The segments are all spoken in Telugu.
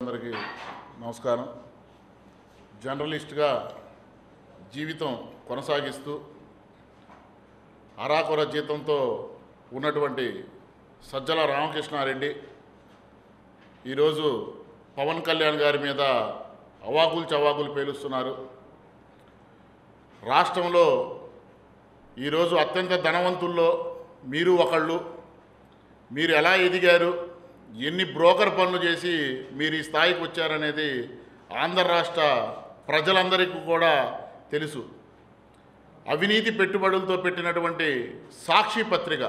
అందరికీ నమస్కారం. జర్నలిస్ట్గా జీవితం కొనసాగిస్తూ అరాకొర జీతంతో ఉన్నటువంటి సజ్జల రామకృష్ణారెడ్డి ఈరోజు పవన్ కళ్యాణ్ గారి మీద అవాకులు చవాకులు పేలుస్తున్నారు. రాష్ట్రంలో ఈరోజు అత్యంత ధనవంతుల్లో మీరు ఒకళ్ళు. మీరు ఎలా ఎదిగారు, ఎన్ని బ్రోకర్ పనులు చేసి మీరు ఈ స్థాయికి వచ్చారనేది ఆంధ్ర రాష్ట్ర ప్రజలందరికీ కూడా తెలుసు. అవినీతి పెట్టుబడులతో పెట్టినటువంటి సాక్షి పత్రిక,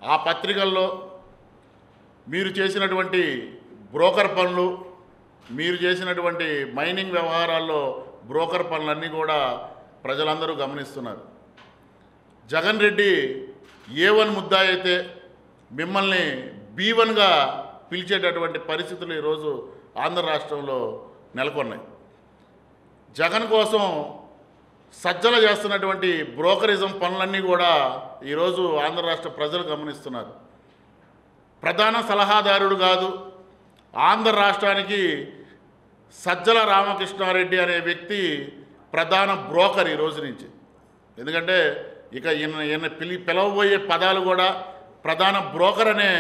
ఆ పత్రికల్లో మీరు చేసినటువంటి బ్రోకర్ పనులు, మీరు చేసినటువంటి మైనింగ్ వ్యవహారాల్లో బ్రోకర్ పనులన్నీ కూడా ప్రజలందరూ గమనిస్తున్నారు. జగన్ రెడ్డి A1 ముద్దాయి అయితే మిమ్మల్ని B1గా పిలిచేటటువంటి పరిస్థితులు ఈరోజు ఆంధ్ర రాష్ట్రంలో నెలకొన్నాయి. జగన్ కోసం సజ్జల చేస్తున్నటువంటి బ్రోకరిజం పనులన్నీ కూడా ఈరోజు ఆంధ్ర రాష్ట్ర ప్రజలు గమనిస్తున్నారు. ప్రధాన సలహాదారుడు కాదు, ఆంధ్ర రాష్ట్రానికి సజ్జల రామకృష్ణారెడ్డి అనే వ్యక్తి ప్రధాన బ్రోకర్ ఈ రోజు నుంచి. ఎందుకంటే ఇక ఈయన పిలవబోయే పదాలు కూడా ప్రధాన బ్రోకర్ అనే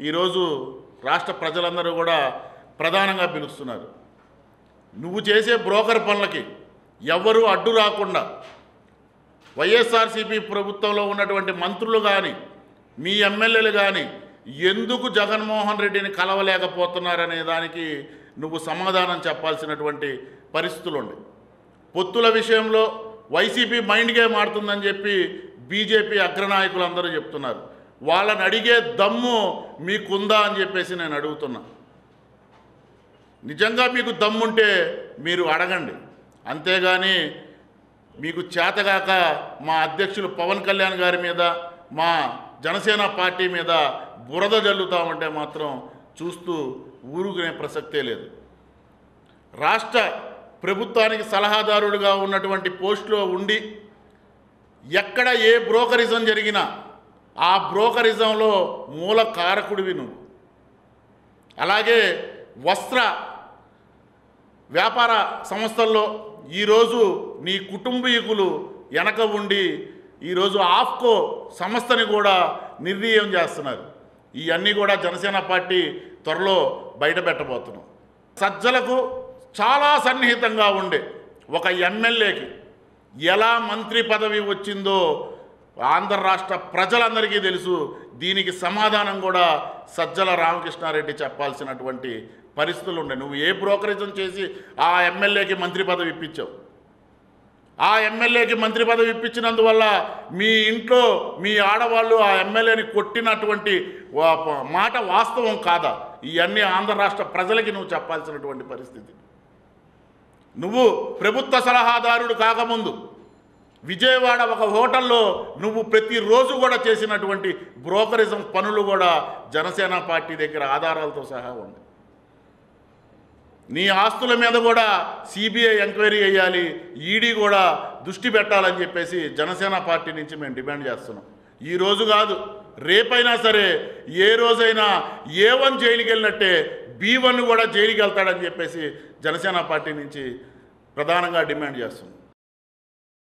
ఈరోజు రాష్ట్ర ప్రజలందరూ కూడా ప్రధానంగా పిలుస్తున్నారు. నువ్వు చేసే బ్రోకర్ పనులకి ఎవరు అడ్డు రాకుండా వైఎస్ఆర్సీపీ ప్రభుత్వంలో ఉన్నటువంటి మంత్రులు కానీ మీ ఎమ్మెల్యేలు కానీ ఎందుకు జగన్మోహన్ రెడ్డిని కలవలేకపోతున్నారనే దానికి నువ్వు సమాధానం చెప్పాల్సినటువంటి పరిస్థితులు ఉన్నాయి. పొత్తుల విషయంలో వైసీపీ మైండ్ గేమ్ ఆడుతుందని చెప్పి బీజేపీ అగ్రనాయకులు అందరూ చెప్తున్నారు. వాళ్ళని అడిగే దమ్ము మీకుందా అని చెప్పేసి నేను అడుగుతున్నా. నిజంగా మీకు దమ్ముంటే మీరు అడగండి, అంతేగాని మీకు చేతగాక మా అధ్యక్షులు పవన్ కళ్యాణ్ గారి మీద, మా జనసేన పార్టీ మీద బురద జల్లుతామంటే మాత్రం చూస్తూ ఊరుకునే ప్రసక్తే లేదు. రాష్ట్ర ప్రభుత్వానికి సలహాదారుడిగా ఉన్నటువంటి పోస్టులో ఉండి ఎక్కడ ఏ బ్రోకరిజం జరిగినా ఆ బ్రోకరిజంలో మూల కారకుడివి నువ్వు. అలాగే వస్త్ర వ్యాపార సంస్థల్లో ఈరోజు నీ కుటుంబీకులు వెనక ఉండి ఈరోజు ఆఫ్కో సంస్థని కూడా నిర్ణయం చేస్తున్నారు. ఇవన్నీ కూడా జనసేన పార్టీ త్వరలో బయట పెట్టబోతున్నాం. సజ్జలకు చాలా సన్నిహితంగా ఉండే ఒక ఎమ్మెల్యేకి ఎలా మంత్రి పదవి వచ్చిందో ఆంధ్ర రాష్ట్ర ప్రజలందరికీ తెలుసు. దీనికి సమాధానం కూడా సజ్జల రామకృష్ణారెడ్డి చెప్పాల్సినటువంటి పరిస్థితులు ఉండే. నువ్వు ఏ బ్రోకరేజం చేసి ఆ ఎమ్మెల్యేకి మంత్రి పదవి ఇప్పించావు? ఆ ఎమ్మెల్యేకి మంత్రి పదవి ఇప్పించినందువల్ల మీ ఇంట్లో మీ ఆడవాళ్ళు ఆ ఎమ్మెల్యేని కొట్టినటువంటి మాట వాస్తవం కాదా? ఇవన్నీ ఆంధ్ర రాష్ట్ర ప్రజలకి నువ్వు చెప్పాల్సినటువంటి పరిస్థితి. నువ్వు ప్రభుత్వ సలహాదారుడు కాకముందు విజయవాడ ఒక హోటల్లో నువ్వు ప్రతిరోజు కూడా చేసినటువంటి బ్రోకరిజం పనులు కూడా జనసేన పార్టీ దగ్గర ఆధారాలతో సహా ఉంది. నీ ఆస్తుల మీద కూడా సిబిఐ ఎంక్వైరీ చేయాలి, ఈడీ కూడా దృష్టి పెట్టాలని చెప్పేసి జనసేన పార్టీ నుంచి మేము డిమాండ్ చేస్తున్నాం. ఈరోజు కాదు, రేపైనా సరే, ఏ రోజైనా A1 జైలుకి వెళ్ళినట్టే B1 కూడా జైలుకి వెళ్తాడని చెప్పేసి జనసేన పార్టీ నుంచి ప్రధానంగా డిమాండ్ చేస్తున్నాం.